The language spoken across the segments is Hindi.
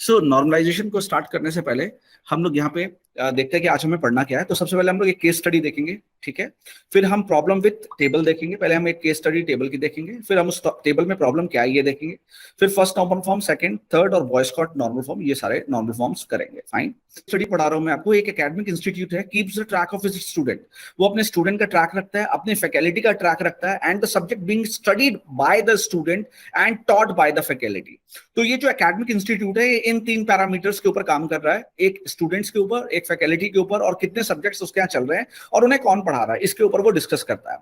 सो नॉर्मलाइजेशन को स्टार्ट करने से पहले हम लोग यहाँ पे देखते हैं कि आज हमें पढ़ना क्या है। तो सबसे पहले हम लोग एक केस स्टडी देखेंगे, ठीक है। फिर हम प्रॉब्लम विथ टेबल देखेंगे। पहले हम एक केस स्टडी टेबल की देखेंगे, फिर हम उस टेबल में प्रॉब्लम क्या है ये देखेंगे, फिर first normal form, second, third और बॉयस्कॉट नॉर्मल फॉर्म, ये सारे नॉर्मल फॉर्म्स करेंगे। फाइन। स्टडी पढ़ा रहा हूं मैं आपको। एक एकेडमिक इंस्टीट्यूट है, keeps the track of his student. वो अपने स्टूडेंट का ट्रैक रखता है, अपने फैकल्टी का ट्रैक रखता है, and the subject being studied by the student and taught by the faculty. तो ये जो एकेडमिक इंस्टीट्यूट है, इन 3 पैरामीटर्स के ऊपर काम कर रहा है, एक स्टूडेंट्स के ऊपर, एक फैकल्टी के ऊपर, और कितने सब्जेक्ट्स उसके यहाँ चल रहे हैं और उन्हें कौन पढ़ा रहा है, इसके ऊपर वो डिस्कस करता है।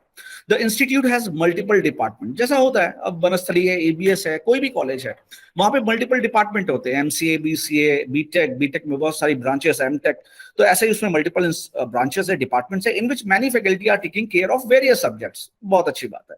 The institute has multiple department. जैसा होता है, अब बनस्थली है, एबीएस है, कोई भी कॉलेज है, वहां पे मल्टीपल डिपार्टमेंट होते हैं, एमसीए, बीसीए, बीटेक, बीटेक में बहुत सारी ब्रांचेस, एमटेक। तो ऐसे ही उसमें मल्टीपल ब्रांचेस है, डिपार्टमेंट्स है, in which many faculty are taking care of various subjects. बहुत अच्छी बात है।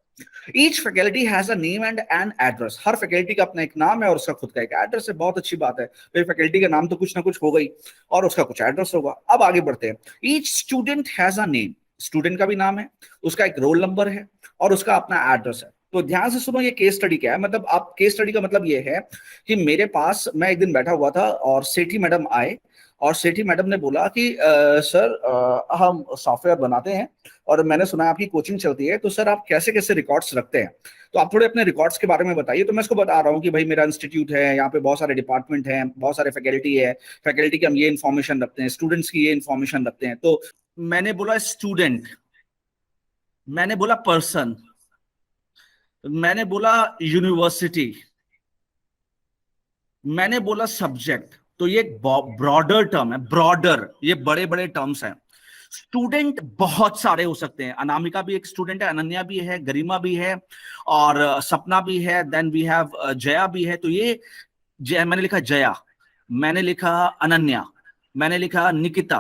Each faculty has a name and an address. हर फैकल्टी का अपना एक नाम है और उसका खुद का एक एड्रेस है। बहुत अच्छी बात है। तो फैकल्टी का नाम तो कुछ ना कुछ होगा ही और उसका कुछ एड्रेस होगा। अब आगे बढ़ते हैं। Each student has a name. Student का भी नाम है, उसका एक रोल नंबर है और उसका अपना एड्रेस है। तो ध्यान से सुनो, ये केस स्टडी क्या है। मतलब आप केस स्टडी का मतलब ये है कि मेरे पास, मैं एक दिन बैठा हुआ था और सेठी मैडम आए और सेठी मैडम ने बोला कि सर हम सॉफ्टवेयर बनाते हैं और मैंने सुना आपकी कोचिंग चलती है, तो सर आप कैसे कैसे रिकॉर्ड्स रखते हैं, तो आप थोड़े अपने रिकॉर्ड्स के बारे में बताइए। तो मैं इसको बता रहा हूँ कि भाई मेरा इंस्टीट्यूट है, यहाँ पे बहुत सारे डिपार्टमेंट हैं, बहुत सारे फैकल्टी है, फैकल्टी की हम ये इन्फॉर्मेशन रखते हैं, स्टूडेंट्स की ये इन्फॉर्मेशन रखते हैं। तो मैंने बोला स्टूडेंट, मैंने बोला पर्सन, मैंने बोला यूनिवर्सिटी, मैंने बोला सब्जेक्ट। तो ये ब्रॉडर टर्म है, ब्रॉडर, ये बड़े बड़े टर्म्स हैं। स्टूडेंट बहुत सारे हो सकते हैं। अनामिका भी एक स्टूडेंट है, अनन्या भी है, गरिमा भी है और सपना भी है, देन वी हैव जया भी है। तो ये मैंने लिखा जया, मैंने लिखा अनन्या, मैंने लिखा निकिता।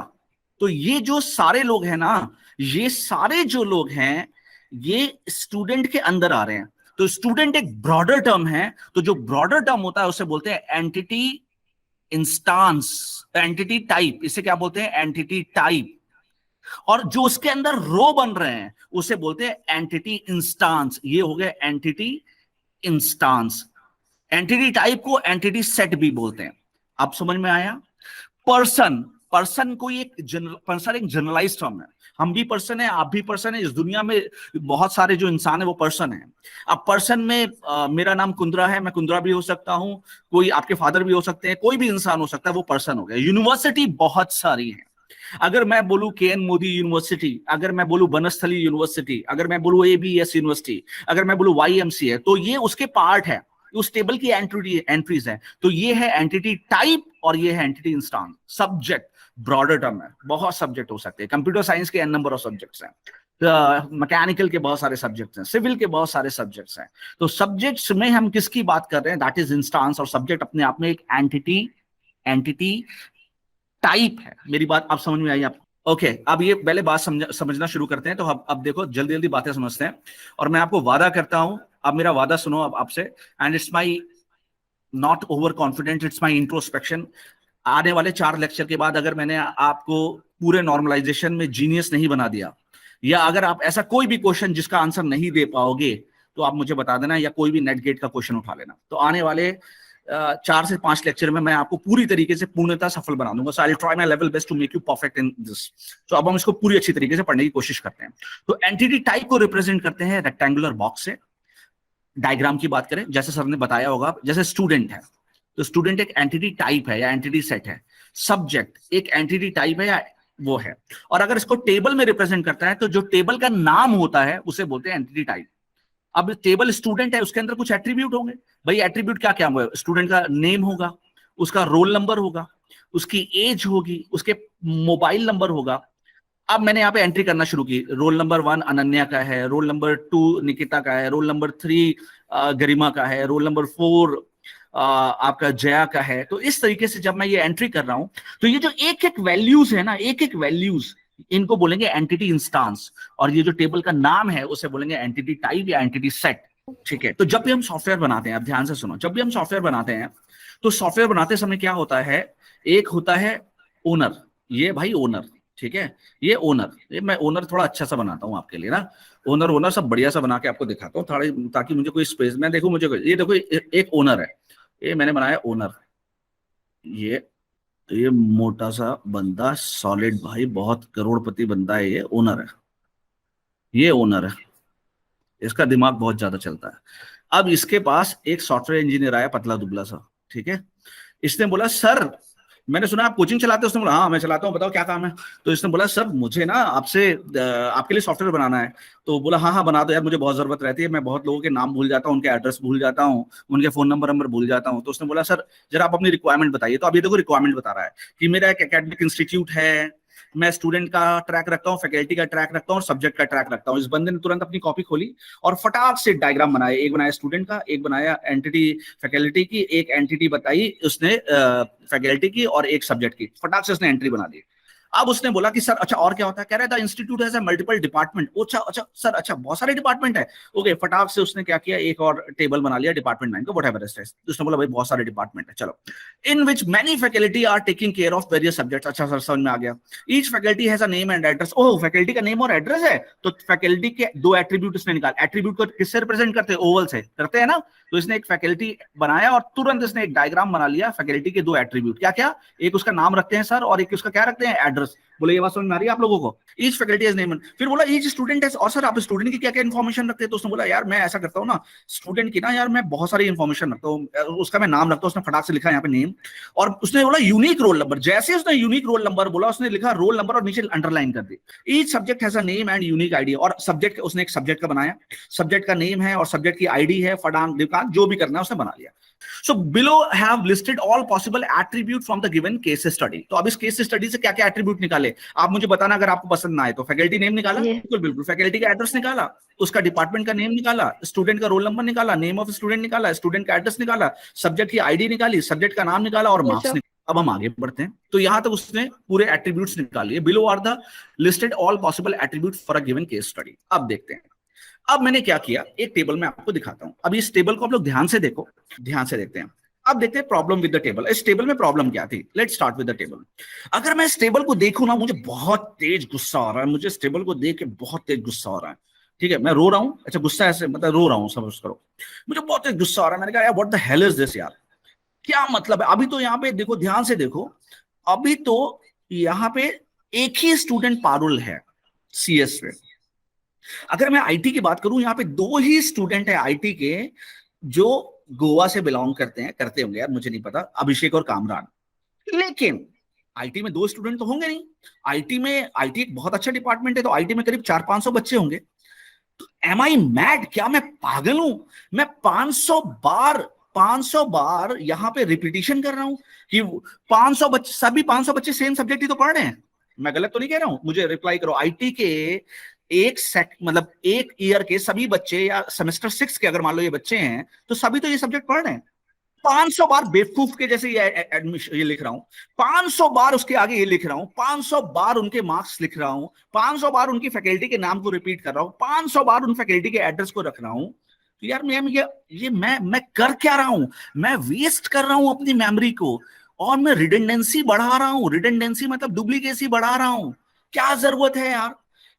तो ये जो सारे लोग हैं ना, ये सारे जो लोग हैं ये स्टूडेंट के अंदर आ रहे हैं। तो स्टूडेंट एक ब्रॉडर टर्म है। तो जो ब्रॉडर टर्म होता है उसे बोलते हैं एंटिटी इंस्टांस, एंटिटी टाइप। इसे क्या बोलते हैं? Entity type. और जो उसके अंदर रो बन रहे हैं उसे बोलते हैं एंटिटी इंस्टांस। ये हो गया एंटिटी इंस्टांस। एंटिटी टाइप को एंटिटी सेट भी बोलते हैं। अब समझ में आया? पर्सन, पर्सन कोई एक पर्सन एक जनरलाइज टर्म है। हम भी पर्सन है, आप भी पर्सन है, इस दुनिया में बहुत सारे जो इंसान है वो पर्सन है। अब पर्सन में मेरा नाम कुंद्रा है, मैं कुंद्रा भी हो सकता हूं, कोई आपके फादर भी हो सकते हैं, कोई भी इंसान हो सकता है, वो पर्सन हो गया। यूनिवर्सिटी बहुत सारी है। अगर मैं बोलूं के एन मोदी यूनिवर्सिटी, अगर मैं बोलूं बनस्थली यूनिवर्सिटी, अगर मैं बोलूं एबीएस यूनिवर्सिटी, अगर मैं बोलूं वाईएमसी है, तो ये उसके पार्ट है, उस टेबल की एंट्रीज है। तो ये है एंटिटी टाइप और ये है entity instance. Subject broader term है, बहुत सब्जेक्ट हो सकते हैं। कंप्यूटर साइंस के एन नंबर ऑफ सब्जेक्ट्स हैं, मैकेनिकल के बहुत सारे सब्जेक्ट्स हैं, सिविल के बहुत सारे सब्जेक्ट्स हैं। तो सब्जेक्ट्स में हम किसकी बात कर रहे हैं? That is instance. और सब्जेक्ट अपने आप में एक एंटिटी एंटिटी टाइप है। मेरी बात आप समझ में आई आपको? ओके, अब ये पहले बात समझना शुरू करते हैं। तो अब देखो, जल्दी जल्दी बातें समझते हैं। और मैं आपको वादा करता हूं, अब मेरा वादा सुनो अब आपसे, and it's my not over confident, it's my introspection. आने वाले 4 लेक्चर के बाद अगर मैंने आपको पूरे नॉर्मलाइजेशन में जीनियस नहीं बना दिया, या अगर आप ऐसा कोई भी क्वेश्चन जिसका आंसर नहीं दे पाओगे, तो आप मुझे बता देना, या कोई भी नेट गेट का क्वेश्चन उठा लेना। तो आने वाले 4 से 5 लेक्चर में मैं आपको पूरी तरीके से पूर्णतः सफल बना दूंगा। So I will try my level best to make you perfect in this. तो अब हम इसको पूरी अच्छी तरीके से पढ़ने की कोशिश करते हैं। तो एंटिटी टाइप को रिप्रेजेंट करते हैं रेक्टेंगुलर बॉक्स से। डायग्राम की बात करें, जैसे सर ने बताया होगा, जैसे स्टूडेंट है, तो स्टूडेंट एक एंटिटी टाइप है या एंटिटी सेट है। सब्जेक्ट एक एंटिटी टाइप है या वो है। और अगर इसको टेबल में रिप्रेजेंट करता है, तो जो टेबल का नाम होता है उसे बोलते हैं एंटिटी टाइप। अब टेबल स्टूडेंट है, उसके अंदर कुछ एट्रीब्यूट होंगे। भाई एट्रीब्यूट क्या क्या होंगे? स्टूडेंट का नेम होगा, उसका रोल नंबर होगा, उसकी एज होगी, उसके मोबाइल नंबर होगा। अब मैंने यहाँ पे एंट्री करना शुरू की। रोल नंबर 1 अनन्या का है, रोल नंबर 2 निकिता का है, रोल नंबर 3 गरिमा का है, रोल नंबर 4 आपका जया का है। तो इस तरीके से जब मैं ये एंट्री कर रहा हूं, तो ये जो एक एक वैल्यूज है ना, एक एक वैल्यूज, इनको बोलेंगे एंटिटी इंस्टांस। और ये जो टेबल का नाम है उसे बोलेंगे एंटिटी टाइप या एंटिटी सेट। ठीक है। तो जब भी हम सॉफ्टवेयर बनाते हैं, अब ध्यान से सुनो, जब भी हम सॉफ्टवेयर बनाते हैं, तो सॉफ्टवेयर बनाते समय क्या होता है? एक होता है ओनर, ये भाई ओनर, ठीक है, ये ओनर, ये मैं ओनर थोड़ा अच्छा सा बनाता हूँ आपके लिए ना। ओनर ओनर सब बढ़िया सा बना के आपको दिखाता हूँ थोड़ा, ताकि मुझे कोई स्पेस में देखो, मुझे ये देखो, एक ओनर है, ये मैंने बनाया ओनर, ये ये मोटा सा बंदा, सॉलिड भाई, बहुत करोड़पति बंदा है, ये ओनर है, ये ओनर है, इसका दिमाग बहुत ज्यादा चलता है। अब इसके पास एक सॉफ्टवेयर इंजीनियर आया, पतला दुबला सा, ठीक है। इसने बोला सर, मैंने सुना आप कोचिंग चलाते हो। उसने बोला हाँ मैं चलाता हूँ, बताओ क्या काम है। तो इसने बोला सर मुझे ना आपसे आपके लिए सॉफ्टवेयर बनाना है। तो बोला हाँ हाँ बना दो यार, मुझे बहुत जरूरत रहती है, मैं बहुत लोगों के नाम भूल जाता हूँ, उनके एड्रेस भूल जाता हूँ, उनके फोन नंबर नंबर भूल जाता हूँ। तो उसने बोला सर जरा आप अपनी रिक्वायरमेंट बताइए। तो अब ये देखो रिक्वायरमेंट बता रहा है कि मेरा एक एकेडमिक इंस्टीट्यूट है, मैं स्टूडेंट का ट्रैक रखता हूँ, फैकल्टी का ट्रैक रखता हूँ और सब्जेक्ट का ट्रैक रखता हूँ। इस बंदे ने तुरंत अपनी कॉपी खोली और फटाक से डायग्राम बनाया, एक बनाया स्टूडेंट का, एक बनाया एंटिटी फैकल्टी की, एक एंटिटी बताई उसने फैकल्टी की, और एक सब्जेक्ट की। फटाक से उसने एंट्री बना दी। अब उसने बोला कि सर अच्छा और क्या होता है। कह रहा था इंस्टीट्यूट हैज मल्टीपल डिपार्टमेंट। अच्छा अच्छा सर, अच्छा बहुत सारे डिपार्टमेंट है। ओके, फटाक से उसने क्या किया, एक और टेबल बना लिया डिपार्टमेंट नाइन का, व्हाटएवर इट इज। उसने बोला भाई बहुत सारे डिपार्टमेंट है, चलो in which many faculty are taking care of various subjects. अच्छा सर समझ में आ गया। Each faculty has a name and address. Oh faculty का नेम और एड्रेस है, तो फैकल्टी के दो एट्रीब्यूट इसने निकाल। एट्रीब्यूट को किससे रिप्रेजेंट करते हैं, ओवल से करते हैं ना। तो इसने एक फैकल्टी बनाया और तुरंत इसने एक डायग्राम बना लिया फैकल्टी के दो एट्रीब्यूट। क्या क्या, एक उसका नाम रखते हैं सर, और एक उसका क्या रखते हैं, एड्रेस। बोले ये बात समझ में आ रही है आप लोगों को। Each faculty has name. फिर बोला ईच स्टूडेंट हैज, और सर आप स्टूडेंट की क्या क्या इन्फॉर्मेशन रखते हैं। तो उसने बोला यार मैं ऐसा करता हूँ ना, स्टूडेंट की ना यार मैं बहुत सारी इन्फॉर्मेशन रखता हूँ, उसका मैं नाम रखता हूँ। उसने फटाक से लिखा यहाँ पे नेम, और उसने बोला यूनिक रोल नंबर। जैसे उसने यूनिक रोल नंबर बोला, उसने लिखा रोल नंबर और नीचे अंडरलाइन कर दी। Each subject has a name and unique ID. और सब्जेक्ट उसने एक सब्जेक्ट का बनाया, सब्जेक्ट का नेम है और सब्जेक्ट की आईडी है, फटांग दिकांग जो भी करना है उसने बना लिया। So below have listed all possible attribute from the given case study. तो अब इस केस स्टडी से क्या क्या एट्रीब्यूट निकाले आप मुझे बताना, अगर आपको पसंद ना आए तो। फैकल्टी नेम निकाला, ये बिल्कुल बिल्कुल, फैकल्टी का एड्रेस निकाला, उसका डिपार्टमेंट का नेम निकाला, स्टूडेंट का रोल नंबर निकाला, नेम ऑफ स्टूडेंट निकाला, स्टूडेंट का एड्रेस निकाला, सब्जेक्ट की आईडी निकाली, सब्जेक्ट का नाम निकाला और मार्क्स अच्छा निकाला। अब हम आगे बढ़ते हैं। तो यहां तक उसने पूरे एट्रीब्यूट्स निकाल लिए। Below are the listed all possible attribute for a given case study. अब देखते हैं। अब मैंने क्या किया, एक टेबल में आपको दिखाता हूं। अब इस टेबल को आप लोग ध्यान से देखो, ध्यान से देखते हैं। अब देखते हैं प्रॉब्लम विद द टेबल। इस टेबल में प्रॉब्लम क्या थी, let's start with the table. अगर मैं इस टेबल को देखूं ना, मुझे बहुत तेज गुस्सा आ रहा है, मुझे इस टेबल को देख के बहुत तेज गुस्सा आ रहा है। ठीक है, मैं रो रहा हूं, अच्छा गुस्सा ऐसे मतलब रो रहा हूं, समझ करो। मुझे बहुत तेज गुस्सा आ रहा है। मैंने कहा यार what the hell is this यार, क्या मतलब है। अभी तो यहाँ पे देखो, ध्यान से देखो, अभी तो यहाँ पे एक ही स्टूडेंट पारुल है सीएस में। अगर मैं आईटी की बात करूं, यहाँ पे दो ही स्टूडेंट है आईटी के जो गोवा से बिलोंग करते हैं, करते होंगे यार मुझे नहीं पता, अभिषेक और कामरान। लेकिन आईटी में दो स्टूडेंट तो होंगे नहीं। आईटी में, आईटी एक बहुत अच्छा डिपार्टमेंट है, तो आईटी में करीब 400-500 बच्चे होंगे। तो एम आई मैड, क्या मैं पागल हूं। मैं 500 बार यहां पे रिपीटिशन कर रहा हूं कि 500 बच्चे, सभी 500 बच्चे सेम सब्जेक्ट ही तो पढ़ रहे हैं। मैं गलत तो नहीं कह रहा हूं, मुझे रिप्लाई करो। आईटी के एक सेक मतलब एक ईयर के सभी बच्चे, या सेमेस्टर 6 के अगर मान लो ये बच्चे हैं, तो सभी तो ये सब्जेक्ट पढ़ रहे हैं। 500 बार बेवकूफ के जैसे ये एडमिशन ये लिख रहा हूं, 500 बार उसके आगे ये लिख रहा हूं, 500 बार उनके मार्क्स लिख रहा हूं, 500 बार उनकी फैकल्टी के नाम को रिपीट कर रहा हूं, 500 बार उन फैकल्टी के एड्रेस को रख रहा हूं। तो यार मैं कर क्या रहा हूं, मैं वेस्ट कर रहा हूं अपनी मेमोरी को, और मैं रिडंडेंसी बढ़ा रहा हूं। रिडंडेंसी मतलब डुप्लीकेसी बढ़ा रहा हूं। क्या जरूरत है यार,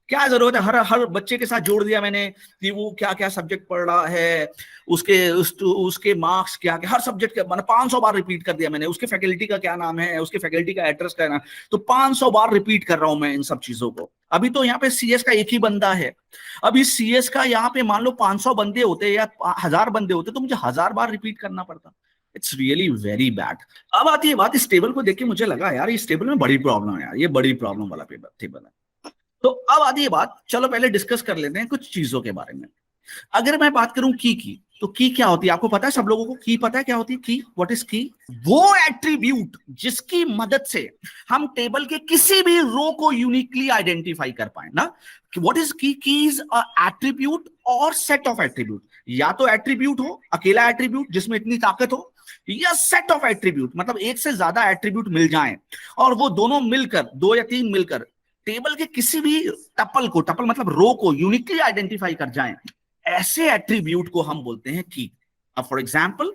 क्या जरूरत है। हर हर बच्चे के साथ जोड़ दिया मैंने कि वो क्या क्या सब्जेक्ट पढ़ रहा है, उसके मार्क्स क्या क्या, हर सब्जेक्ट के मैंने 500 बार रिपीट कर दिया मैंने, उसके फैकल्टी का क्या नाम है, उसके फैकल्टी का एड्रेस क्या नाम। तो 500 बार रिपीट कर रहा हूं मैं इन सब चीजों को। अभी तो यहाँ पे सीएस का एक ही बंदा है। अभी सीएस का यहाँ पे मान लो 500 बंदे होते या 1000 बंदे होते, तो मुझे 1000 बार रिपीट करना पड़ता। It's really very bad. अब आती है बात, इस टेबल को देख के मुझे लगा यार इस टेबल में बड़ी प्रॉब्लम है यार, ये बड़ी प्रॉब्लम वाला टेबल है। तो अब आती है बात, चलो पहले डिस्कस कर लेते हैं कुछ चीजों के बारे में। अगर मैं बात करूं की, तो की क्या होती है, आपको पता है, सब लोगों को की पता है क्या होती है की, व्हाट इज की। वो एट्रीब्यूट जिसकी मदद से हम टेबल के किसी भी रो को यूनिकली आइडेंटिफाई कर पाए ना। व्हाट इज की इज अ एट्रीब्यूट और सेट ऑफ एट्रीब्यूट। या तो एट्रीब्यूट हो, अकेला एट्रीब्यूट जिसमें इतनी ताकत हो, या सेट ऑफ एट्रीब्यूट मतलब एक से ज्यादा एट्रीब्यूट मिल जाएं, और वो दोनों मिलकर, दो या तीन मिलकर टेबल के किसी भी टपल को, टपल मतलब रो को यूनिकली आइडेंटिफाई कर जाएं, ऐसे एट्रीब्यूट को हम बोलते हैं की। अब फॉर एग्जाम्पल,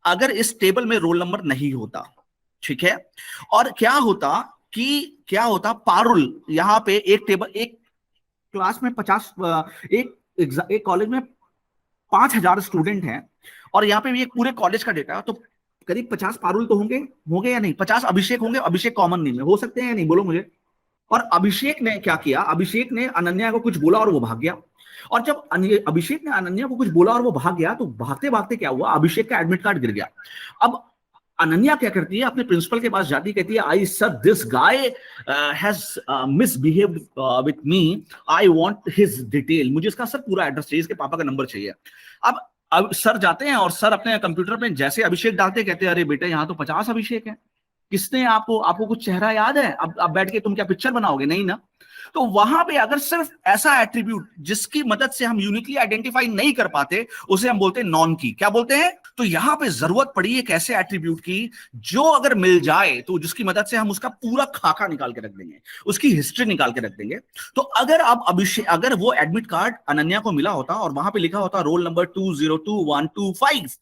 अगर इस टेबल में रोल नंबर नहीं होता, ठीक है, और क्या होता पारुल, यहां पे एक टेबल, एक क्लास में 50, एक कॉलेज में 5000 स्टूडेंट हैं, और यहाँ पे भी एक पूरे कॉलेज का डेटा, तो करीब 50 पारुल तो होंगे या नहीं? 50 अभिषेक होंगे, अभिषेक कॉमन नेम है, हो सकते हैं या नहीं, बोलो मुझे। और अभिषेक ने क्या किया, अभिषेक ने अनन्या को कुछ बोला और वो भाग गया। और जब अभिषेक ने अनन्या को कुछ बोला और वो भाग गया, तो भागते भागते क्या हुआ, अभिषेक का एडमिट कार्ड गिर गया। अब अनन्या क्या करती है, अपने प्रिंसिपल के पास जाती, कहती है I sir this guy has misbehaved with me, I want his detail, मुझे इसका सर पूरा एड्रेस चाहिए, इसके पापा का नंबर चाहिए। अब सर जाते हैं और सर अपने कंप्यूटर पे जैसे अभिषेक डालते, कहते हैं अरे बेटे यहाँ तो 50 अभिषेक है, किसने आपको कुछ चेहरा याद है? अब बैठ के तुम क्या पिक्चर बनाओगे? नहीं ना। तो वहां पे अगर सिर्फ ऐसा एट्रीब्यूट जिसकी मदद से हम यूनिकली आइडेंटिफाई नहीं कर पाते, उसे हम बोलते हैं नॉन की। क्या बोलते हैं? तो यहां पे जरूरत पड़ी एक ऐसे एट्रीब्यूट की जो अगर मिल जाए तो जिसकी मदद से हम उसका पूरा खाका निकाल के रख देंगे, उसकी हिस्ट्री निकाल के रख देंगे। तो अगर अब अभिषेक, अगर वो एडमिट कार्ड अनन्या को मिला होता और वहां पे लिखा होता रोल नंबर 202125,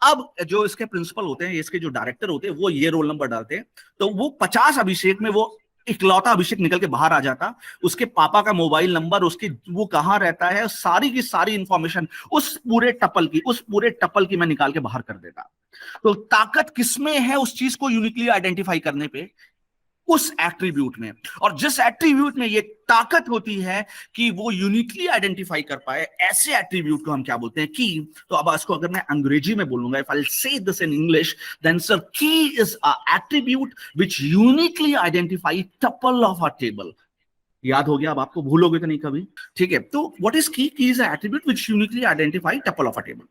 अब जो इसके प्रिंसिपल होते हैं, इसके जो डायरेक्टर होते हैं, वो ये रोल नंबर डालते हैं, तो वो 50 अभिषेक में वो इकलौता अभिषेक निकल के बाहर आ जाता। उसके पापा का मोबाइल नंबर, उसके वो कहां रहता है, सारी की सारी इंफॉर्मेशन उस पूरे टपल की मैं निकाल के बाहर कर देता। तो ताकत किसमें है उस चीज को यूनिकली आइडेंटिफाई करने पे? उस एट्रीब्यूट में। और जिस एट्रीब्यूट में ये ताकत होती है कि वो यूनिकली आइडेंटिफाई कर पाए, ऐसे एट्रीब्यूट को हम क्या बोलते हैं? की। तो अब इसको अगर मैं अंग्रेजी में बोलूंगा, if I say this in English, then sir key is a attribute which uniquely identify tuple of a table. याद हो गया? अब आपको भूलोगे तो नहीं कभी। ठीक है, तो व्हाट इज की? की is a attribute which uniquely identify tuple of a table.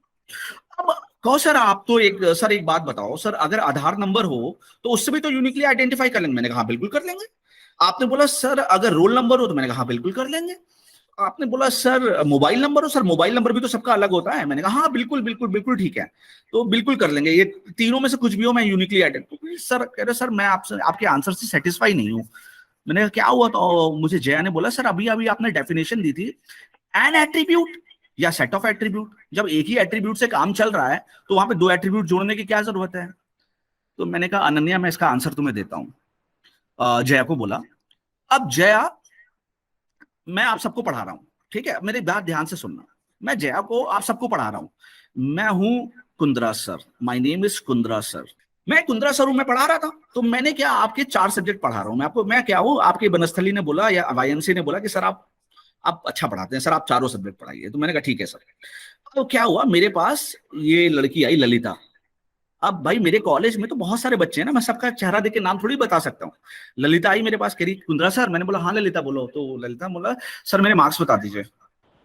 अब कहो सर आप तो एक बात बताओ सर, अगर आधार नंबर हो तो उससे भी तो यूनिकली आइडेंटिफाई कर लेंगे। मैंने कहा बिल्कुल कर लेंगे। आपने बोला सर अगर रोल नंबर हो, तो मैंने कहा बिल्कुल कर लेंगे। आपने बोला सर मोबाइल नंबर हो, सर मोबाइल नंबर भी तो सबका अलग होता है। मैंने कहा हाँ बिल्कुल बिल्कुल बिल्कुल ठीक है, तो बिल्कुल कर लेंगे, ये तीनों में से कुछ भी हो मैं यूनिकली आइडेंटिफाई। सर कह रहे सर मैं आपसे आपके आंसर से सेटिस्फाई नहीं हूँ। मैंने कहा क्या हुआ? तो मुझे जया ने बोला सर अभी अभी आपने डेफिनेशन दी थी, एन एट्रीब्यूट या सेट ऑफ एट्रीब्यूट। जब एक ही एट्रीब्यूट से काम चल रहा है तो वहां पे दो एट्रीब्यूट जोड़ने की क्या जरूरत है? तो मैंने कहा अनन्या मैं इसका आंसर तुम्हें देता हूं। जया को बोला, अब जया मैं आप सबको पढ़ा रहा हूं, ठीक है, मेरी बात ध्यान से सुनना। मैं जया को आप सबको पढ़ा रहा हूं, मैं हूं Kundra sir, my name is Kundra sir. मैं कुंद्रा सर हूं, मैं पढ़ा रहा था। तो मैंने क्या आपके 4 सब्जेक्ट पढ़ा रहा हूं मैं आपको। मैं क्या हूं, आपके बनस्थली ने बोला या वाईएमसी ने बोला कि सर आप अच्छा पढ़ाते हैं सर, आप चारों सब्जेक्ट पढ़ाइए। तो मैंने कहा ठीक है सर। तो क्या हुआ, मेरे पास ये लड़की आई ललिता। अब भाई मेरे कॉलेज में तो बहुत सारे बच्चे हैं ना, मैं सबका चेहरा देख के नाम थोड़ी बता सकता हूँ। ललिता आई मेरे पास, कह रही कुंद्रा सर। मैंने बोला हाँ ललिता बोलो। तो ललिता बोला सर मेरे मार्क्स बता दीजिए।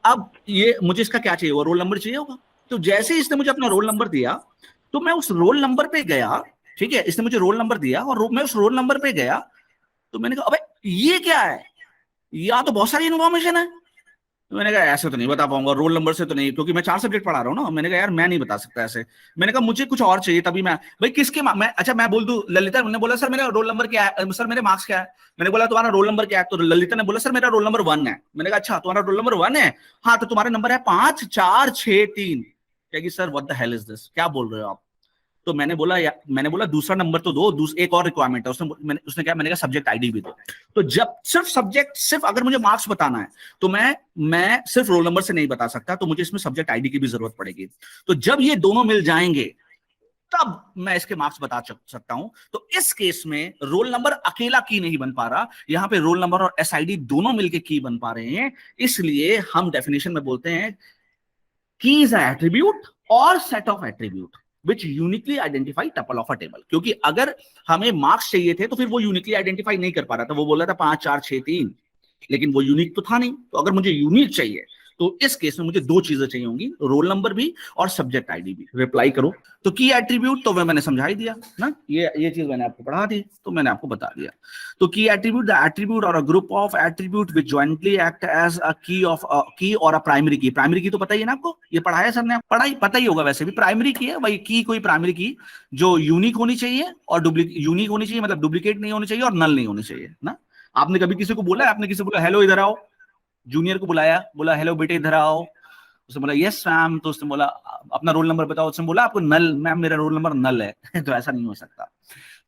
अब ये मुझे इसका क्या चाहिए, वो रोल नंबर चाहिए होगा। तो जैसे ही इसने मुझे अपना रोल नंबर दिया, तो मैं उस रोल नंबर पे गया। ठीक है, इसने मुझे रोल नंबर दिया और मैं उस रोल नंबर पे गया। तो मैंने कहा अबे ये क्या है, यहाँ तो बहुत सारी इन्फॉर्मेशन है। तो मैंने कहा ऐसे तो नहीं बता पाऊंगा, रोल नंबर से तो नहीं, क्योंकि मैं 4 सब्जेक्ट पढ़ा रहा हूँ ना। मैंने कहा यार मैं नहीं बता सकता ऐसे। मैंने कहा मुझे कुछ और चाहिए। तभी मैं भाई किसके मैं अच्छा मैं बोल दूं ललिता ने बोला सर मेरा रोल नंबर क्या है, सर मेरे मार्क्स क्या है। मैंने बोला तुम्हारा रोल नंबर क्या है, तो ललिता ने बोला सर मेरा रोल नंबर 1 है। मैंने कहा अच्छा तुम्हारा रोल नंबर 1 है, हाँ तो तुम्हारा नंबर है 5463। कहेगी sir what the hell is this, क्या बोल रहे हो आप? तो मैंने बोला दूसरा नंबर तो दो, एक और रिक्वायरमेंट है। उसने क्या, मैंने कहा सब्जेक्ट आईडी भी दो। तो जब सिर्फ अगर मुझे मार्क्स बताना है, तो मैं सिर्फ रोल नंबर से नहीं बता सकता, तो मुझे इसमें सब्जेक्ट आईडी की भी जरूरत पड़ेगी। तो जब ये दोनों मिल जाएंगे तब मैं इसके मार्क्स बता सकता हूं। तो इस केस में रोल नंबर अकेला की नहीं बन पा रहा, यहां पे रोल नंबर और एसआईडी दोनों मिलके की बन पा रहे हैं। इसलिए हम डेफिनेशन में बोलते हैं की इज अ एट्रीब्यूट और set of attribute which uniquely identify tuple of a table। क्योंकि अगर हमें मार्क्स चाहिए थे तो फिर वो यूनिकली आइडेंटिफाई नहीं कर पा रहा था, वो बोल रहा था 5463, लेकिन वो यूनिक तो था नहीं। तो अगर मुझे यूनिक चाहिए तो इस केस में मुझे 2 चीजें चाहिए होंगी, रोल नंबर भी और सब्जेक्ट आईडी भी। रिप्लाई करो। तो की एट्रीब्यूट तो मैंने समझा ही दिया ना, ये चीज मैंने आपको पढ़ा दी, तो मैंने आपको बता दिया। तो की एट्रीब्यूट द एट्रीब्यूट और a group of attribute which jointly act as a key और अ प्राइमरी की। प्राइमरी की तो पता ही है ना आपको, ये पढ़ाया सर ने, पता ही होगा वैसे भी। प्राइमरी की है भाई, की कोई प्राइमरी की जो यूनिक होनी चाहिए और यूनिक होनी चाहिए, मतलब डुप्लीकेट नहीं होनी चाहिए और नल नहीं होनी चाहिए ना। आपने कभी किसी को बोला है, आपने किसी को बोला हेलो इधर आओ, जूनियर को बुलाया, बोला हेलो बेटे इधर आओ, उसने बोला यस मैम, तो उसने बोला अपना रोल नंबर बताओ, उसने बोला आपको नल, मैम मेरा रोल नंबर नल है तो ऐसा नहीं हो सकता।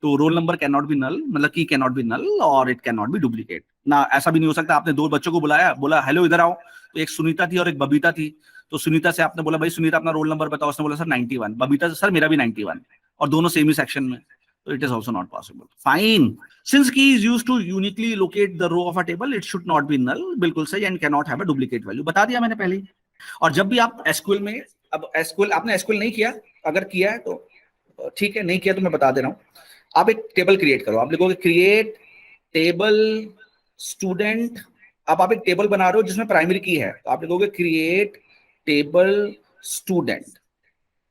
तो roll number can not be null, मतलब की कैन नॉट बी नल और it can not be duplicate. ना ऐसा भी नहीं हो सकता आपने दो बच्चों को बुलाया, बोला हेलो इधर आओ, तो एक सुनीता थी और एक बबीता थी, तो सुनीता से आपने बोला भाई सुनीता अपना रोल नंबर बताओ, उसने बोला सर 91, बबीता से सर मेरा भी 91, और दोनों सेम ही सेक्शन में, तो it is also not possible. Fine, since key is used to uniquely locate the row of a table, it should not be null, बिल्कुल सही, and can not have a duplicate value, बता दिया मैंने पहले ही। और जब भी आप एसक्यूएल में, अब एसक्यूएल आपने एसक्यूएल नहीं किया, अगर किया है तो ठीक है, नहीं किया तो मैं बता दे रहा हूं, आप एक टेबल क्रिएट करो, आप लिखोगे क्रिएट टेबल स्टूडेंट, अब आप एक टेबल बना रहे हो जिसमें प्राइमरी की है, तो आप लिखोगे क्रिएट टेबल स्टूडेंट,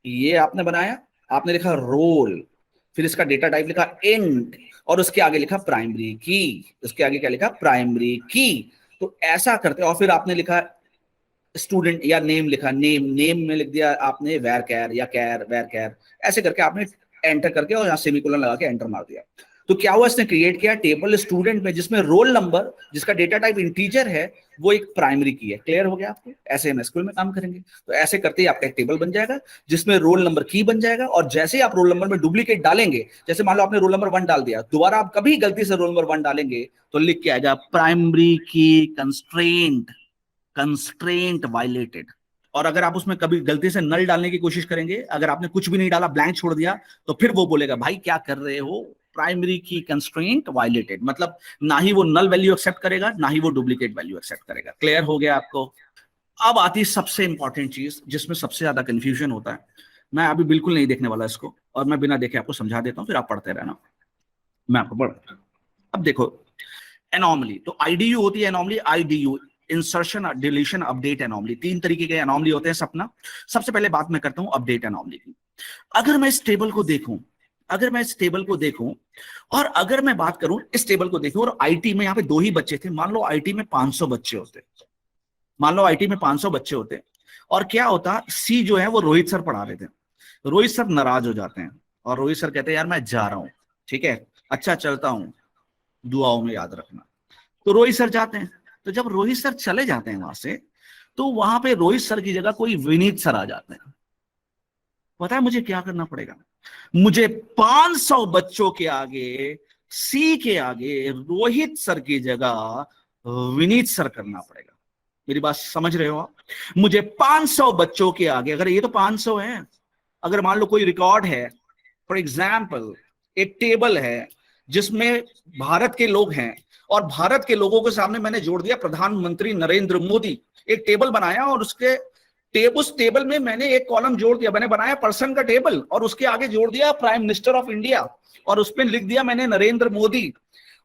ये आपने बनाया, आपने लिखा रोल, फिर इसका डेटा टाइप लिखा इंट, और उसके आगे लिखा प्राइमरी की, उसके आगे क्या लिखा प्राइमरी की, तो ऐसा करते, और फिर आपने लिखा स्टूडेंट या नेम लिखा, नेम में लिख दिया आपने वैर कैर या कैर वैर कैर, ऐसे करके आपने एंटर करके और यहाँ सेमीकोलन लगा के एंटर मार दिया। तो क्या हुआ, इसने क्रिएट किया टेबल स्टूडेंट में जिसमें रोल नंबर जिसका डेटा टाइप इंटीजर है वो एक प्राइमरी की है। क्लियर हो गया आपको? ऐसे हम एसक्यूएल में काम करेंगे, तो ऐसे करते ही आपका एक टेबल बन जाएगा जिसमें रोल नंबर की बन जाएगा, और जैसे ही आप रोल नंबर में डुप्लीकेट डालेंगे, जैसे मान लो आपने रोल नंबर 1 डाल दिया, दोबारा आप कभी गलती से रोल नंबर 1 डालेंगे तो लिख के आएगा प्राइमरी की कंस्ट्रेंट वायलेटेड। और अगर आप उसमें कभी गलती से नल डालने की कोशिश करेंगे, अगर आपने कुछ भी नहीं डाला, ब्लैंक छोड़ दिया, तो फिर वो बोलेगा भाई क्या कर रहे हो, प्राइमरी की कंस्ट्रेंट वायलेटेड, मतलब ना ही वो नल वैल्यू एक्सेप्ट करेगा, ना ही वो डुप्लीकेट वैल्यू एक्सेप्ट करेगा। क्लियर हो गया आपको? अब आती है सबसे इंपॉर्टेंट चीज जिसमें सबसे ज्यादा कंफ्यूजन होता है, मैं अभी बिल्कुल नहीं देखने वाला इसको, और मैं बिना देखे आपको समझा देता हूं, फिर आप पढ़ते रहना, मैं आपको पढ़। अब देखो एनॉमली, तो आईडीयू होती है anomaly, IDU insertion deletion update anomaly, 3 तरीके के एनॉमली होते हैं सपना। सबसे पहले बात मैं करता हूं अपडेट एनॉमली की। अगर मैं इस टेबल को देखूं, और अगर मैं बात करूं इस टेबल को देखूं, और आईटी में यहाँ पे 2 ही बच्चे थे, मान लो आईटी में 500 बच्चे होते, और क्या होता, सी जो है वो रोहित सर पढ़ा रहे थे, रोहित सर नाराज हो जाते हैं, और रोहित सर कहते हैं यार मैं जा रहा हूं, ठीक है अच्छा चलता हूं, दुआओं में याद रखना। तो रोहित सर जाते हैं, तो जब रोहित सर चले जाते हैं वहां से, तो वहां पे रोहित सर की जगह कोई विनीत सर आ जाते हैं। पता है मुझे क्या करना पड़ेगा? मुझे 500 बच्चों के आगे, सी के आगे रोहित सर की जगह विनीत सर करना पड़ेगा। मेरी बात समझ रहे हो आप? मुझे 500 बच्चों के आगे, अगर ये तो 500 है, अगर मान लो कोई रिकॉर्ड है, फॉर एग्जाम्पल एक टेबल है जिसमें भारत के लोग हैं, और भारत के लोगों के सामने मैंने जोड़ दिया प्रधानमंत्री नरेंद्र मोदी, एक टेबल बनाया, और उस टेबल में मैंने एक कॉलम जोड़ दिया, मैंने बनाया पर्सन का टेबल, और उसके आगे जोड़ दिया प्राइम मिनिस्टर ऑफ इंडिया, और उसमें लिख दिया मैंने नरेंद्र मोदी।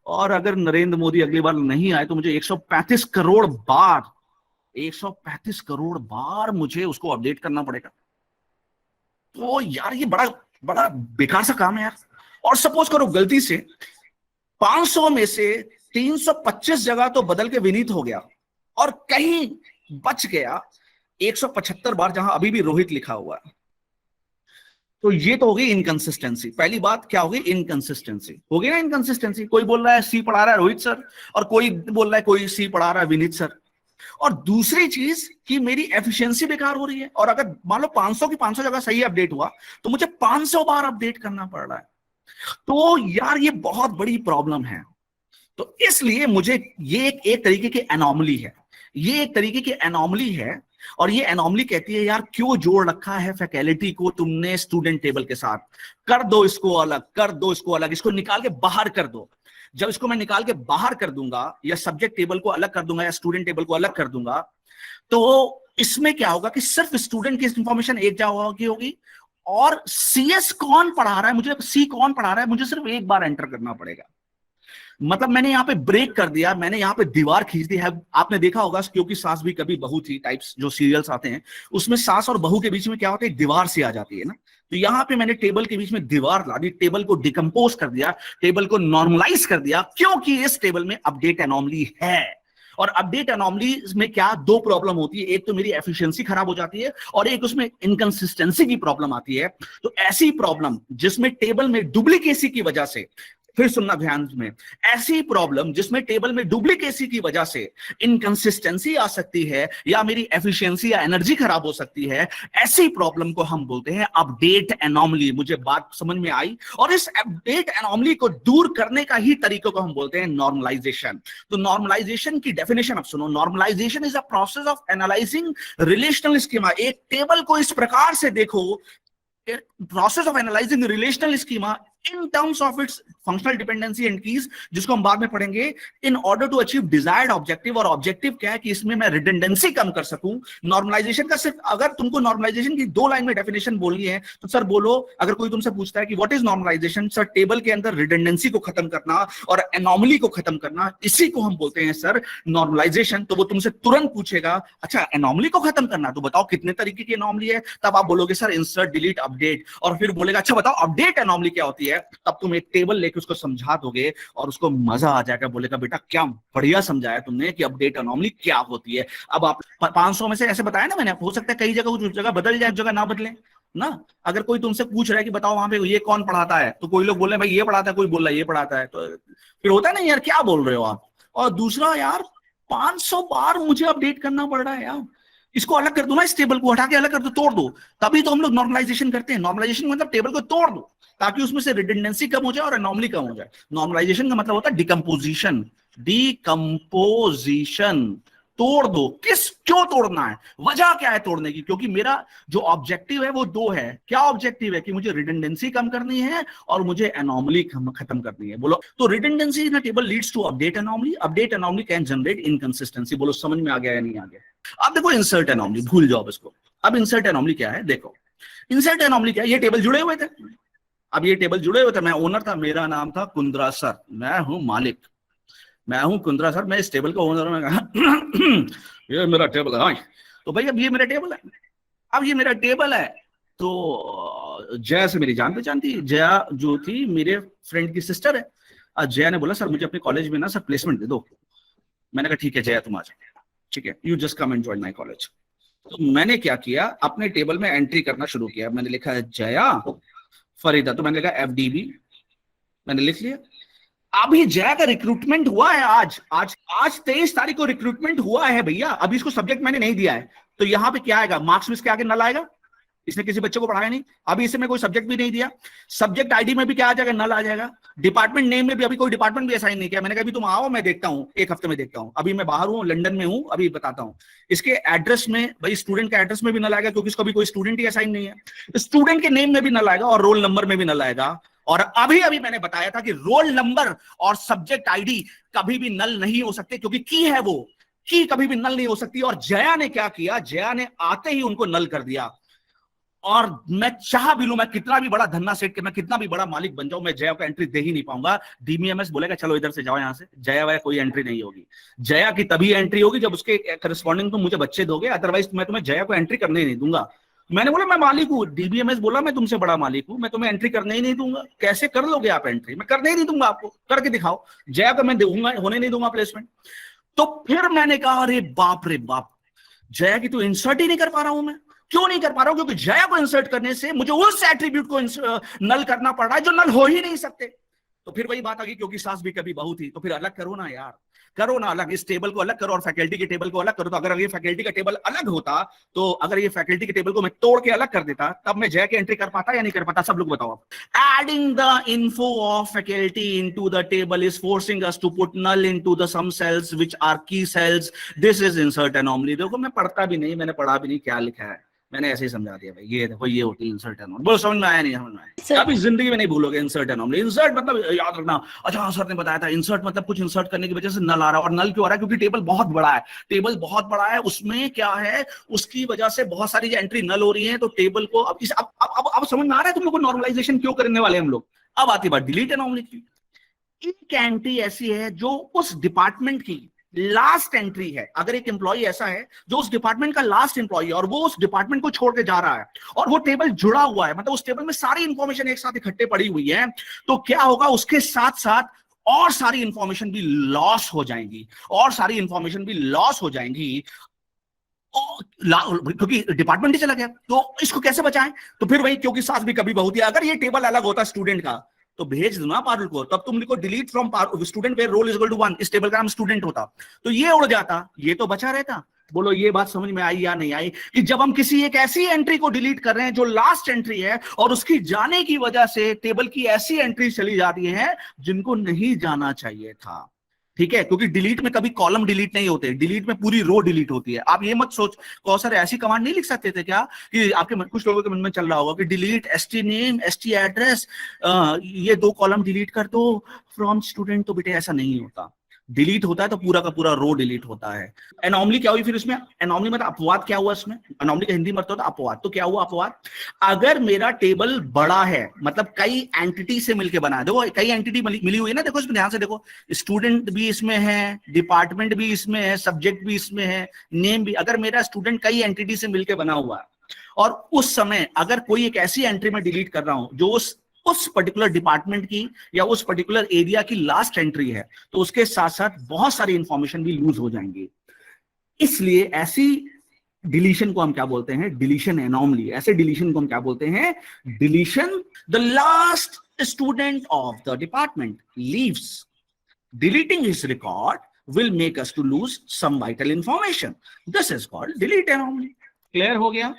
और अगर नरेंद्र मोदी अगली बार नहीं आए तो मुझे 135 करोड़ बार मुझे उसको अपडेट करना पड़ेगा। तो यार ये बड़ा बड़ा बेकार सा काम है यार। और सपोज करो गलती से 500 में से 325 जगह तो बदल के विनीत हो गया, और कहीं बच गया 175 बार जहां अभी भी रोहित लिखा हुआ है, तो ये तो होगी इनकंसिस्टेंसी। पहली बात क्या होगी? इनकंसिस्टेंसी होगी ना, इनकंसिस्टेंसी। कोई बोल रहा है सी पढ़ा रहा है रोहित सर, और कोई बोल रहा है कोई सी पढ़ा रहा है विनीत सर। और दूसरी चीज कि मेरी एफिशिएंसी बेकार हो रही है, और अगर मान लो 500 की 500 जगह सही अपडेट हुआ, तो मुझे 500 बार अपडेट करना पड़ रहा है। तो यार ये बहुत बड़ी प्रॉब्लम है। तो इसलिए मुझे ये एक तरीके की एनॉमली है, और ये एनॉमली कहती है यार क्यों जोड़ रखा है फैकल्टी को तुमने स्टूडेंट टेबल के साथ, कर दो इसको अलग, इसको निकाल के बाहर कर दो। जब इसको मैं निकाल के बाहर कर दूंगा, या सब्जेक्ट टेबल को अलग कर दूंगा, या स्टूडेंट टेबल को अलग कर दूंगा, तो इसमें क्या होगा कि सिर्फ स्टूडेंट की इंफॉर्मेशन एक जगह होगी, और सीएस कौन पढ़ा रहा है, मुझे सी कौन पढ़ा रहा है, मुझे सिर्फ एक बार एंटर करना पड़ेगा। मतलब मैंने यहाँ पे ब्रेक कर दिया, मैंने यहाँ पे दीवार खींच दी है। आपने देखा होगा क्योंकि सास भी कभी बहू थी टाइप्स जो सीरियल्स आते हैं, उसमें सास और बहू के बीच में क्या होता है, दीवार सी आ जाती है ना। तो यहाँ पे मैंने टेबल के बीच में दीवार ला दी, टेबल को डिकम्पोज कर दिया, टेबल को नॉर्मलाइज कर दिया, क्योंकि इस टेबल में अपडेट एनॉमली है। और अपडेट एनॉमली में क्या 2 प्रॉब्लम होती है, एक तो मेरी एफिशिएंसी खराब हो जाती है, और एक उसमें इनकंसिस्टेंसी की प्रॉब्लम आती है। तो ऐसी प्रॉब्लम जिसमें टेबल में डुप्लीकेसी की वजह से फिर सुनना ध्यान में, ऐसी प्रॉब्लम जिसमें टेबल में डुप्लीकेसी की वजह से इनकंसिस्टेंसी आ सकती है या मेरी एफिशिएंसी या एनर्जी खराब हो सकती है, ऐसी प्रॉब्लम को हम बोलते हैं अपडेट एनॉमली। मुझे बात समझ में आई? और इस अपडेट एनॉमली को दूर करने का ही तरीकों को हम बोलते हैं नॉर्मलाइजेशन। तो नॉर्मलाइजेशन की डेफिनेशन अब सुनो। Normalization is a process of analysing relational schema. एक टेबल को इस प्रकार से देखो, process of analyzing relational schema in terms of its functional dependency and keys, जिसको हम बाद में पढ़ेंगे, in order to achieve desired objective। और ऑब्जेक्टिव क्या है कि इसमें मैं रिडंडेंसी कम कर सकूं। नॉर्मलाइजेशन का सिर्फ, अगर तुमको नॉर्मलाइजेशन की 2 लाइन में डेफिनेशन बोलनी है तो सर बोलो, अगर कोई तुमसे पूछता है कि what is normalization, sir table के अंदर रिडंडेंसी को खत्म करना और एनॉमली को खत्म करना, इसी को हम बोलते हैं सर नॉर्मलाइजेशन। तो वो तुमसे तुरंत पूछेगा अच्छा एनॉमली को खत्म करना, तो बताओ कितने तरीके की एनॉमली है, तब आप बोलोगे सर इंसर्ट, डिलीट, अपडेट। और फिर बोलेगा अच्छा बताओ अपडेट एनॉमली क्या होती है, तब तुम एक टेबल लेके उसको समझा दोगे और उसको मजा आ जाएगा, बोलेगा बेटा क्या बढ़िया समझाया तुमने कि अपडेट एनॉमली क्या होती है। अब आप 500 में से ऐसे बताया ना मैंने, हो सकता है कई जगह कुछ जगह बदल जाए, जगह ना बदले ना। अगर कोई तुमसे पूछ रहा है कि बताओ वहां पे ये कौन पढ़ाता है, तो कोई लोग बोल रहे हैं भाई ये पढ़ाता है, कोई बोल रहा है ये पढ़ाता है, तो फिर होता है ना यार क्या बोल रहे हो आप। और दूसरा यार 500 बार मुझे अपडेट करना पड़ रहा है यार, इसको अलग कर दो ना, इस टेबल को हटा के अलग कर दो, तोड़ दो, तभी तो हम लोग नॉर्मलाइजेशन करते हैं। नॉर्मलाइजेशन मतलब टेबल को तोड़ दो ताकि उसमें से रिडंडेंसी कम हो जाए और एनॉमली कम हो जाए। नॉर्मलाइजेशन का मतलब होता है डिकम्पोजिशन। डिकम्पोजिशन, तोड़ दो। क्यों तोड़ना है, वजह क्या है तोड़ने की? क्योंकि मेरा जो ऑब्जेक्टिव है वो 2 है। क्या ऑब्जेक्टिव है? कि मुझे रिडंडेंसी कम करनी है और मुझे एनॉमली खत्म करनी है। बोलो, तो redundancy in a table leads to update anomaly, update anomaly can generate inconsistency. बोलो समझ में आ गया या नहीं आ गया? अब देखो इंसर्ट एनॉमली, भूल जाओ इसको। अब इंसर्ट एनॉमली क्या है देखो। इंसर्ट एनॉमली क्या है? ये टेबल जुड़े हुए थे, अब ये टेबल जुड़े हुए थे, मैं ओनर था, मेरा नाम था कुंद्रा सर, मैं हूं मालिक, मैं हूं कुंद्रा सर, मैं इस टेबल का ओनर हूं। ये मेरा टेबल है। तो भाई अब ये मेरा टेबल है, अब ये मेरा टेबल है। तो जया से मेरी जान पहचान थी, जया जो थी मेरे फ्रेंड की सिस्टर है। जया ने बोला सर मुझे अपने कॉलेज में ना सर प्लेसमेंट दे दो। मैंने कहा ठीक है जया तुम आ जाओ, ठीक है, you just come and join my college. तो मैंने क्या किया, अपने टेबल में एंट्री करना शुरू किया। मैंने लिखा है जया फरीदा, तो मैंने लिखा FDB, मैंने लिख लिया। अभी जया का रिक्रूटमेंट हुआ है, आज आज आज 23 तारीख को रिक्रूटमेंट हुआ है भैया। अभी इसको सब्जेक्ट मैंने नहीं दिया है, तो यहाँ पे क्या आएगा, मार्क्स में इसके आगे नल आएगा, इसने किसी बच्चे को पढ़ाया नहीं, अभी इसे मैं कोई सब्जेक्ट भी नहीं दिया। सब्जेक्ट आईडी में भी क्या आ जाएगा, नल आ जाएगा। डिपार्टमेंट नेम में भी अभी कोई डिपार्टमेंट भी असाइन नहीं किया। मैंने कहा अभी तुम आओ, मैं देखता हूँ, 1 हफ्ते में देखता हूँ। अभी मैं बाहर हूँ, लंदन में हूँ, अभी बताता हूँ। इसके एड्रेस में भाई स्टूडेंट का एड्रेस में भी नल आएगा, क्योंकि इसको भी कोई स्टूडेंट ही असाइन नहीं है। स्टूडेंट के नेम में भी नल आएगा और रोल नंबर में भी नल आएगा। और अभी अभी मैंने बताया था कि रोल नंबर और सब्जेक्ट आईडी कभी भी नल नहीं हो सकते, क्योंकि की है वो, की कभी भी नल नहीं हो सकती। और जया ने क्या किया, जया ने आते ही उनको नल कर दिया। और मैं चाह भी लूं, मैं कितना भी बड़ा धन्ना सेठ के, मैं कितना भी बड़ा मालिक बन जाऊं, मैं जया को एंट्री दे ही नहीं पाऊंगा। DBMS बोलेगा चलो इधर से जाओ, यहां से जया वया कोई एंट्री नहीं होगी। जया की तभी एंट्री होगी जब उसके करस्पॉन्डिंग तुम मुझे बच्चे दोगे, अदरवाइज मैं तुम्हें जया को एंट्री करने ही नहीं दूंगा। मैंने बोला मैं मालिक हूँ, DBMS बोला मैं तुमसे बड़ा मालिक हूँ, मैं तुम्हें एंट्री करने ही नहीं दूंगा। कैसे कर लोगे आप एंट्री, मैं करने ही नहीं दूंगा, आपको करके दिखाओ। जया को मैं दूंगा, होने नहीं दूंगा प्लेसमेंट। तो फिर मैंने कहा अरे बाप रे बाप, जया की तो इंसर्ट ही नहीं कर पा रहा हूं मैं। क्यों नहीं कर पा रहा हूं? क्योंकि जया को इंसर्ट करने से मुझे उस एट्रीब्यूट को नल करना पड़ रहा है जो नल हो ही नहीं सकते। तो फिर वही बात आ गई, क्योंकि सास भी कभी बहू थी, तो फिर अलग करो ना यार, करो ना अलग, इस टेबल को अलग करो और फैकल्टी के टेबल को अलग करो। तो अगर ये फैकल्टी का टेबल अलग होता, तो अगर ये फैकल्टी के टेबल को मैं तोड़ के अलग कर देता, तब मैं जय के एंट्री कर पाता या नहीं कर पाता? सब लोग बताओ आप। Adding the info of faculty into the table is forcing us to put null into the some cells which are key cells. This is insert anomaly. देखो मैं पढ़ता भी नहीं, मैंने पढ़ा भी नहीं क्या लिखा है, मैंने ऐसे ही समझा दिया भाई, ये देखो ये होती है इंसर्ट एनॉमली। बोलो समझ में आया नहीं? समझ में आया? कभी जिंदगी में नहीं भूलोगे इंसर्ट एनॉमली। इंसर्ट मतलब याद रखना, अच्छा सर ने बताया था इंसर्ट मतलब कुछ इंसर्ट करने की वजह से नल आ रहा है। और नल क्यों आ रहा है? क्योंकि टेबल बहुत बड़ा है, टेबल बहुत बड़ा है, उसमें क्या है, उसकी वजह से बहुत सारी एंट्री नल हो रही है। तो टेबल को अब समझ में आ रहा है तुम लोग को नॉर्मलाइजेशन क्यों करने वाले हम लोग। अब आती बात डिलीट एनॉमली की। एक एंट्री ऐसी है जो उस डिपार्टमेंट की लास्ट एंट्री है। अगर एक एम्प्लॉय ऐसा है जो उस डिपार्टमेंट का लास्ट एम्प्लॉय है और वो उस डिपार्टमेंट को छोड़ के जा रहा है और वो टेबल जुड़ा हुआ है, मतलब उस टेबल में सारी इंफॉर्मेशन एक साथ इकट्ठे पड़ी हुई है, तो क्या होगा, उसके साथ साथ और सारी इंफॉर्मेशन भी लॉस हो जाएंगी, और सारी इंफॉर्मेशन भी लॉस हो जाएंगी, क्योंकि डिपार्टमेंट ही चला गया। तो इसको कैसे बचाएं? तो फिर वही, क्योंकि सास भी कभी बहुत ही, अगर ये टेबल अलग होता स्टूडेंट का, तो भेज दो ना पारुल को, तब तुम लिखो delete from student where roll is equal to 1, इस टेबल का नाम स्टूडेंट होता, तो ये उड़ जाता, ये तो बचा रहता। बोलो ये बात समझ में आई या नहीं आई, कि जब हम किसी एक ऐसी एंट्री को डिलीट कर रहे हैं जो लास्ट एंट्री है, और उसकी जाने की वजह से टेबल की ऐसी एंट्री चली जाती है जिनको नहीं जाना चाहिए था, ठीक है, क्योंकि डिलीट में कभी कॉलम डिलीट नहीं होते, डिलीट में पूरी रो डिलीट होती है। आप ये मत सोच कौन सर ऐसी कमांड नहीं लिख सकते थे क्या, कि आपके कुछ लोगों के मन में चल रहा होगा कि delete ST name ST address, ये 2 कॉलम डिलीट कर दो फ्रॉम स्टूडेंट, तो बेटे ऐसा नहीं होता। डिलीट होता है तो पूरा का पूरा रो डिलीट होता है। एनॉमली क्या हुई फिर इसमें, एनॉमली मतलब अपवाद क्या हुआ इसमें, एनॉमली का हिंदी मतलब होता है अपवाद, तो क्या हुआ अपवाद, अगर मेरा टेबल बड़ा है, मतलब कई एंटिटी से मिलकर बना है, देखो कई एंटिटी मिली हुई है ना, देखो इसमें ध्यान से देखो, स्टूडेंट भी इसमें है, डिपार्टमेंट भी इसमें है, सब्जेक्ट भी इसमें है, नेम भी, अगर मेरा स्टूडेंट कई एंटिटी से मिलकर बना हुआ है, और उस समय अगर कोई एक ऐसी एंट्री में डिलीट कर रहा हूं जो उस पर्टिकुलर डिपार्टमेंट की या उस पर्टिकुलर एरिया की लास्ट एंट्री है, तो उसके साथ साथ बहुत सारी इंफॉर्मेशन भी लूज हो जाएंगी। इसलिए ऐसी डिलीशन को हम क्या बोलते हैं, डिलीशन एनॉमली। ऐसे डिलीशन को हम क्या बोलते हैं, deletion. The last student of the department leaves, deleting his record will make us to lose some vital information. This is called delete anomaly. Clear हो गया?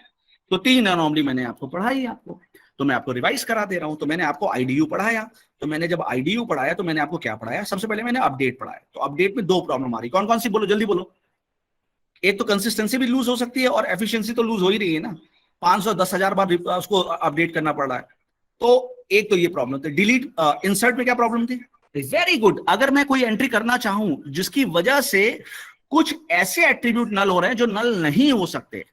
तो 3 एनॉमली मैंने आपको पढ़ाई, आपको तो मैं आपको रिवाइज करा दे रहा हूं। तो मैंने आपको आईडीयू पढ़ाया, तो मैंने जब आईडीयू पढ़ाया तो मैंने आपको क्या पढ़ाया, सबसे पहले मैंने अपडेट पढ़ाया। तो अपडेट में 2 प्रॉब्लम आ रही, कौन कौन सी बोलो, जल्दी बोलो। एक तो कंसिस्टेंसी भी लूज हो सकती है और एफिशिएंसी तो लूज हो ही रही है ना, 510,000 बार उसको अपडेट करना पड़ रहा है। तो एक तो ये प्रॉब्लम थी। डिलीट इंसर्ट में क्या प्रॉब्लम थी, वेरी गुड, अगर मैं कोई एंट्री करना चाहूं जिसकी वजह से कुछ ऐसे एट्रीब्यूट नल हो रहे हैं जो नल नहीं हो सकते,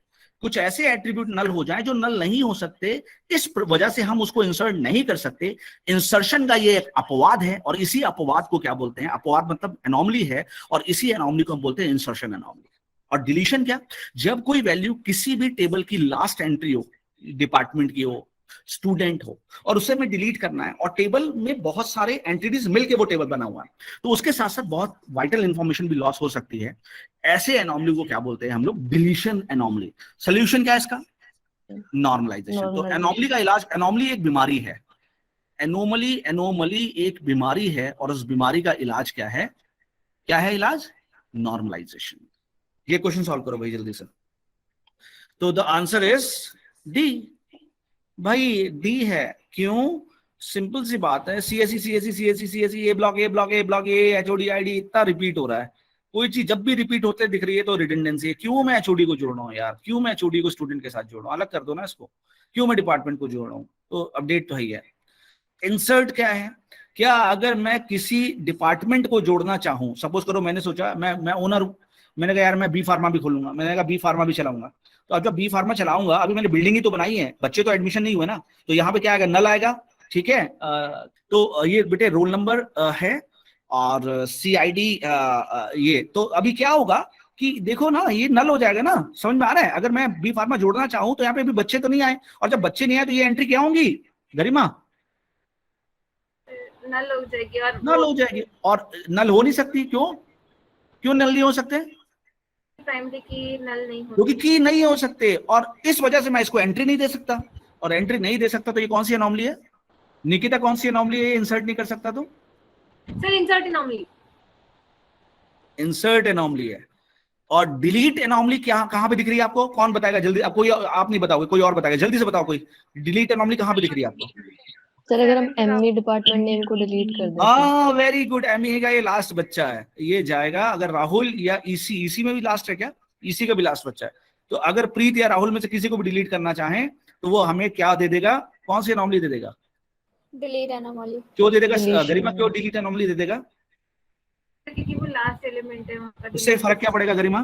कुछ ऐसे एट्रीब्यूट नल हो जाएं जो नल नहीं हो सकते, इस वजह से हम उसको इंसर्ट नहीं कर सकते। इंसर्शन का ये एक अपवाद है, और इसी अपवाद को क्या बोलते हैं, अपवाद मतलब एनॉमली है, और इसी एनॉमली को हम बोलते हैं इंसर्शन एनॉमली। और डिलीशन क्या, जब कोई वैल्यू किसी भी टेबल की लास्ट एंट्री हो, डिपार्टमेंट की हो, स्टूडेंट हो, और उसे में डिलीट करना है, और टेबल में बहुत सारे एंटिटीज मिलके वो टेबल बना हुआ है, तो उसके साथ साथ बहुत वाइटल इंफॉर्मेशन भी लॉस हो सकती है। ऐसे एनॉमली को क्या बोलते हैं हम लोग, डिलीशन एनॉमली। सोल्यूशन क्या है इसका, नॉर्मलाइजेशन। तो एनॉमली का इलाज, एनॉमली एक बीमारी है, एनोमली एक बीमारी है, और उस बीमारी का इलाज क्या है, क्या है इलाज, नॉर्मलाइजेशन। ये क्वेश्चन सॉल्व करो भाई जल्दी से। तो द आंसर इज डी, भाई डी है। क्यों, सिंपल सी बात है, सीएससी ए ब्लॉक एचओडी आईडी इतना रिपीट हो रहा है, कोई चीज जब भी रिपीट होते दिख रही है तो रिडंडेंसी है। क्यों मैं एचओडी को जोड़ रहा हूँ यार, क्यों मैं एचओडी को स्टूडेंट के साथ जोड़ रहा हूँ, अलग कर दो ना इसको, क्यों मैं डिपार्टमेंट को जोड़ रहा हूँ। तो अपडेट तो ही है। इंसर्ट क्या है, क्या अगर मैं किसी डिपार्टमेंट को जोड़ना चाहूं, सपोज करो मैंने सोचा मैं ओनर, मैंने कहा यार मैं बी फार्मा भी खोलूंगा, मैंने कहा बी फार्मा भी चलाऊंगा, तो अब जब बी फार्मा चलाऊंगा, अभी मैंने बिल्डिंग ही तो बनाई है, बच्चे तो एडमिशन नहीं हुए ना, तो यहाँ पे क्या आएगा, नल आएगा, ठीक है। तो ये बेटे रोल नंबर है और सीआईडी, ये तो अभी क्या होगा कि देखो ना, ये नल हो जाएगा ना, समझ में आ रहा है। अगर मैं बी फार्मा जोड़ना चाहूं तो यहाँ पे अभी बच्चे तो नहीं आए, और जब बच्चे नहीं आए तो ये एंट्री क्या होंगी गरिमा, नल हो जाएगी। और नल हो जाएगी, और नल हो नहीं सकती, क्यों, क्यों नल नहीं हो सकते, प्राइमरी की नल नहीं होती, क्योंकि की नहीं हो सकते, और इस वजह से मैं इसको एंट्री नहीं दे सकता, और एंट्री नहीं दे सकता तो ये कौन सी एनॉमली है निकिता, कौन सी एनॉमली है, इंसर्ट नहीं कर सकता तो sir insert anomaly, insert anomaly है। और डिलीट एनॉमली क्या, कहां पे दिख रही है आपको, कौन बताएगा जल्दी, आप कोई, आप नहीं बताओगे, कोई और बताएगा, जल्दी से बताओ कोई, डिलीट एनॉमली कहां पे दिख रही है आपको। सर अगर हम एमई डिपार्टमेंट नेम को डिलीट कर देते हैं। हाँ वेरी गुड, एमई का ये लास्ट बच्चा है, ये जाएगा। अगर राहुल या ईसी में भी लास्ट है क्या, ईसी का भी लास्ट बच्चा है, तो अगर प्रीत या राहुल में से किसी को भी डिलीट करना चाहें तो वो हमें क्या दे देगा, कौन सी एनॉमली दे देगा, डिलीट एनॉमली, क्यों दे देगा गरिमा, क्यों डिलीट एनॉमली दे देगा, क्योंकि वो लास्ट एलिमेंट है वहाँ का। उससे फर्क क्या पड़ेगा गरिमा,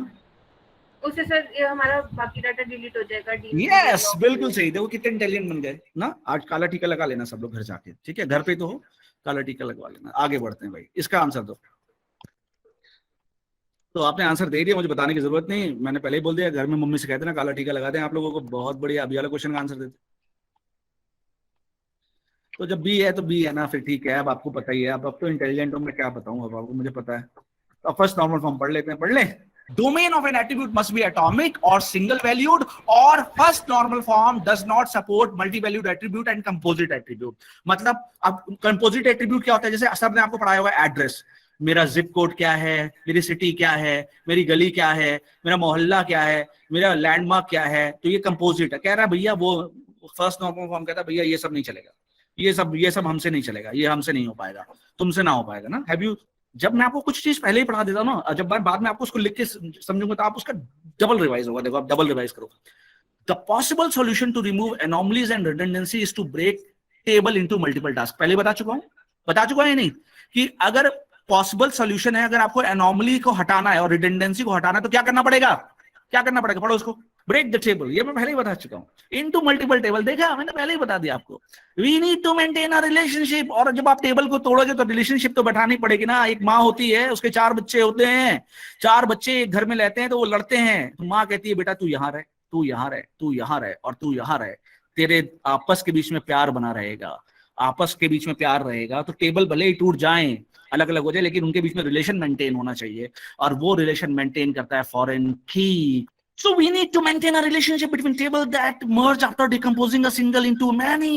उससे सर ये हमारा बाकी डाटा डिलीट हो जाएगा। यस बिल्कुल सही, देखो कितने इंटेलिजेंट बन गए ना। आज काला टीका लगा लेना सब लोग घर जाके, ठीक है, घर पे तो हो, काला टीका लगवा लेना। आगे बढ़ते हैं भाई, इसका आंसर दो। तो आपने आंसर दे दिया, मुझे बताने की जरूरत नहीं, मैंने पहले ही बोल दिया, घर में मम्मी से कहते ना काला टीका लगा दें आप लोगों को, बहुत बढ़िया अभी वाला क्वेश्चन का आंसर देते। तो जब बी है तो बी है ना, फिर ठीक है, अब आपको पता ही है, अब तो इंटेलिजेंट हो, मैं क्या बताऊं अब आपको, मुझे पता है। तो फर्स्ट नॉर्मल फॉर्म पढ़ लेते हैं, पढ़ ले। Domain of an attribute must be atomic or single valued, or first normal form does not support multi-valued attribute and composite attribute. मतलब अब composite attribute क्या होता है? जैसे सर ने आपको पढ़ाया हुआ है एड्रेस, मेरा जिप कोड क्या है, मेरी सिटी क्या है, मेरी गली क्या है, मेरा मोहल्ला क्या है, मेरा लैंडमार्क क्या है, तो ये कंपोजिट है। कह रहा है भैया वो फर्स्ट नॉर्मल फॉर्म कहता है भैया ये सब नहीं चलेगा, ये सब हमसे नहीं चलेगा, ये हमसे नहीं हो पाएगा, तुमसे ना हो पाएगा ना। हैव यू, जब मैं आपको कुछ चीज पहले ही पढ़ा देता हूं ना, जब मैं बाद में आपको उसको लिख के समझूंगा तो आप उसका डबल रिवाइज होगा। देखो आप डबल रिवाइज करो। The possible solution to remove anomalies and redundancy is to break table into multiple task. पहले बता चुका हूं या नहीं कि अगर पॉसिबल सॉल्यूशन है, अगर आपको एनोमली को हटाना है और रिडंडेंसी को हटाना है तो क्या करना पड़ेगा? पढ़ो उसको। ब्रेक द टेबल, ये मैं पहले ही बता चुका हूं। इनटू मल्टीपल टेबल, देखा मैंने पहले ही बता दिया आपको। We need to maintain a relationship, और जब आप टेबल को तोड़ोगे तो रिलेशनशिप तो बैठानी पड़ेगी ना। एक माँ होती है, उसके 4 बच्चे होते हैं, 4 बच्चे एक घर में रहते हैं तो वो लड़ते हैं, तो माँ कहती है बेटा तू यहाँ रहे, तू यहाँ रहे, तू यहाँ रहे और तू यहाँ रहे, तेरे आपस के बीच में प्यार बना रहेगा, आपस के बीच में प्यार रहेगा। तो टेबल भले ही टूट जाएं, अलग अलग हो जाए, लेकिन उनके बीच में रिलेशन मेंटेन होना चाहिए, और वो रिलेशन मेंटेन करता है फॉरेन की। So we need to maintain a relationship between table that merge after decomposing a single into many.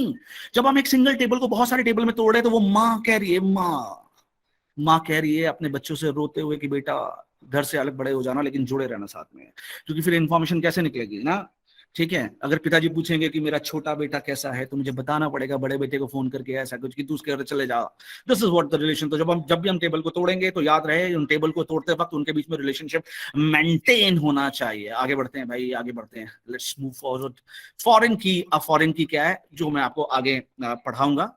जब हम एक सिंगल टेबल को बहुत सारे टेबल में तोड़ रहे हैं तो वो माँ कह रही है, माँ कह रही है अपने बच्चों से रोते हुए कि बेटा घर से अलग बड़े हो जाना लेकिन जुड़े रहना साथ में, क्योंकि फिर इंफॉर्मेशन कैसे निकलेगी ना। ठीक है, अगर पिताजी पूछेंगे कि मेरा छोटा बेटा कैसा है तो मुझे बताना पड़ेगा बड़े बेटे को फोन करके ऐसा कुछ कि तू उसके घर चले जा। This is what the relation. तो जब भी हम टेबल को तोड़ेंगे तो याद रहे उन टेबल को तोड़ते वक्त उनके बीच में रिलेशनशिप मेंटेन होना चाहिए। आगे बढ़ते हैं भाई, आगे बढ़ते हैं। Let's move forward. फॉरेन की, अब फॉरेन की क्या है जो मैं आपको आगे पढ़ाऊंगा।